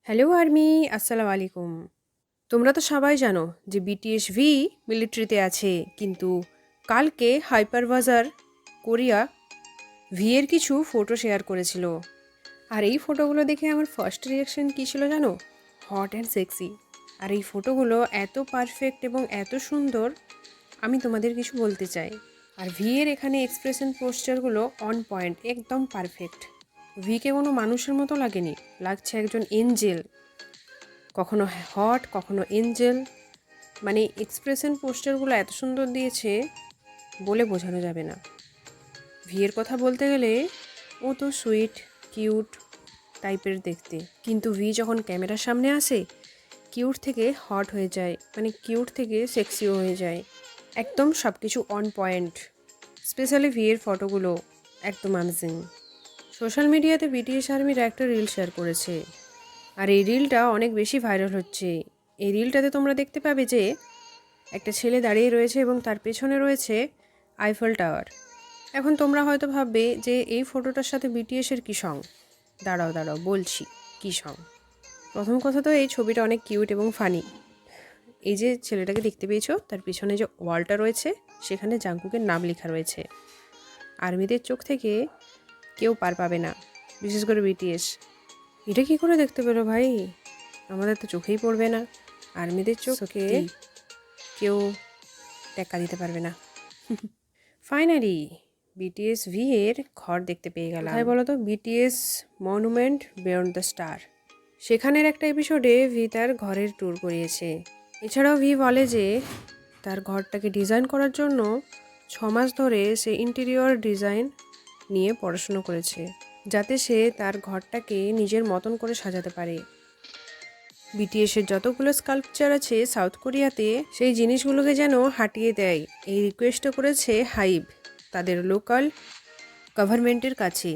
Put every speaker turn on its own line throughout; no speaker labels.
Hello army, আসসালামু আলাইকুম। তোমরা তো সবাই জানো যে বিটিএস ভি মিলিটারিতে আছে, কিন্তু কালকে হাইপারবাজার কোরিয়া ভি এর কিছু ফটো শেয়ার করেছিল। আর এই ফটোগুলো দেখে আমার ফার্স্ট রিয়াকশন কী ছিল জানো? Hot and sexy. আর এই ফটোগুলো এত পারফেক্ট এবং এত সুন্দর, আমি তোমাদের কিছু বলতে চাই। আর ভি এর এখানে এক্সপ্রেশন পোস্টারগুলো অন পয়েন্ট, একদম পারফেক্ট। ভিকে কোনো মানুষের মতো লাগেনি, লাগছে একজন এঞ্জেল। কখনো হট, কখনো এঞ্জেল। মানে এক্সপ্রেশন পোস্টারগুলো এত সুন্দর দিয়েছে, বলে বোঝানো যাবে না। ভিয়ের কথা বলতে গেলে ও তো সুইট, কিউট টাইপের দেখতে, কিন্তু ভি যখন ক্যামেরার সামনে আসে কিউট থেকে হট হয়ে যায়, মানে কিউট থেকে সেক্সিও হয়ে যায়। একদম সব কিছু অন পয়েন্ট। স্পেশালি ভিয়ের ফটোগুলো একদম অ্যামেজিং। সোশ্যাল মিডিয়াতে বিটিএস আর্মির একটা রিল শেয়ার করেছে, আর এই রিলটা অনেক বেশি ভাইরাল হচ্ছে। এই রিলটাতে তোমরা দেখতে পাবে যে একটা ছেলে দাঁড়িয়ে রয়েছে এবং তার পেছনে রয়েছে আইফেল টাওয়ার। এখন তোমরা হয়তো ভাববে যে এই ফটোটার সাথে বিটিএসের কী সং। দাঁড়াও বলছি কী সং। প্রথম কথা তো এই ছবিটা অনেক কিউট এবং ফানি। এই যে ছেলেটাকে দেখতে পেয়েছো, তার পিছনে যে ওয়ালটা রয়েছে সেখানে জাংকুকের নাম লেখা রয়েছে। আর্মিদের চোখ থেকে কেউ পার পাবে না, বিশেষ করে বিটিএস। এটা কি করে দেখতে পেলো ভাই? আমাদের তো চোখেই পড়বে না, আর্মিদের চোখে কেউ টেক্কা দিতে পারবে না। ফাইনালি বিটিএস ভি এর ঘর দেখতে পেয়ে গেলাম। তাই বলো তো, BTS monument beyond the star. সেখানের একটা এপিসোডে ভি তার ঘরের ট্যুর করিয়েছে। এছাড়াও ভি বলে যে তার ঘরটাকে ডিজাইন করার জন্য 6 মাস ধরে সে ইন্টেরিয়র ডিজাইন নিয়ে পড়াশুনো করেছে, যাতে সে তার ঘরটাকে নিজের মতন করে সাজাতে পারে। বিটিএসের যতগুলো স্কাল্পচার আছে সাউথ কোরিয়াতে, সেই জিনিসগুলোকে যেন হাঁটিয়ে দেয়, এই রিকোয়েস্টও করেছে হাইব তাদের লোকাল গভর্নমেন্টের কাছে।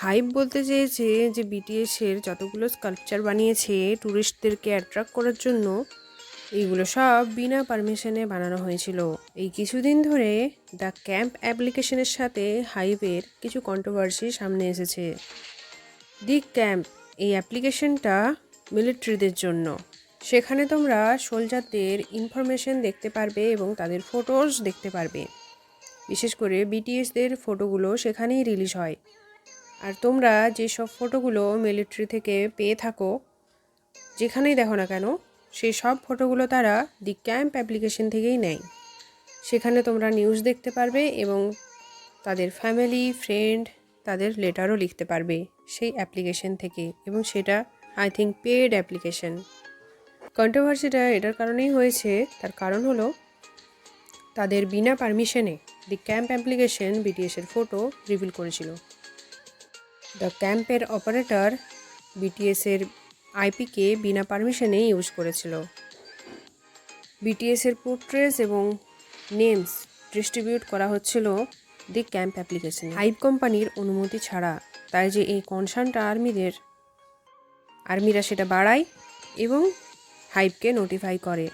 হাইব বলতে চেয়েছে যে বিটিএসের যতগুলো স্কাল্পচার বানিয়েছে ট্যুরিস্টদেরকে অ্যাট্রাক্ট করার জন্য, এইগুলো সব বিনা পারমিশনে বানানো হয়েছিল। এই কিছুদিন ধরে দ্য ক্যাম্প অ্যাপ্লিকেশনের সাথে হাইবের কিছু কন্ট্রোভার্সি সামনে এসেছে। দি ক্যাম্প এই অ্যাপ্লিকেশনটা মিলিটারিদের জন্য। সেখানে তোমরা সোলজারদের ইনফরমেশন দেখতে পারবে এবং তাদের ফটোস দেখতে পারবে। বিশেষ করে বিটিএসদের ফটোগুলো সেখানেই রিলিজ হয়। আর তোমরা যেসব ফটোগুলো মিলিটারি থেকে পেয়ে থাকো, যেখানেই দেখো না কেন, সেই সব ফটোগুলো তারা দি ক্যাম্প অ্যাপ্লিকেশন থেকেই নেয়। সেখানে তোমরা নিউজ দেখতে পারবে এবং তাদের ফ্যামিলি, ফ্রেন্ড, তাদের লেটারও লিখতে পারবে সেই অ্যাপ্লিকেশন থেকে, এবং সেটা আই থিঙ্ক পেড অ্যাপ্লিকেশন। কন্ট্রোভার্সিটা এটার কারণেই হয়েছে, তার কারণ হলো তাদের বিনা পারমিশনে দি ক্যাম্প অ্যাপ্লিকেশন বিটিএসের ফটো রিভিল করেছিল। দ্য ক্যাম্পের অপারেটর বিটিএসের আইপিকে বিনা পারমিশনে ইউজ করেছিল। বিটিএসের পোর্ট্রেস এবং নেমস ডিস্ট্রিবিউট করা হচ্ছিল দি ক্যাম্প অ্যাপ্লিকেশন হাইব কোম্পানির অনুমতি ছাড়া। তাই যে এই কনসার্নটা আর্মিরা সেটা বাড়ায় এবং হাইবকে নোটিফাই করে।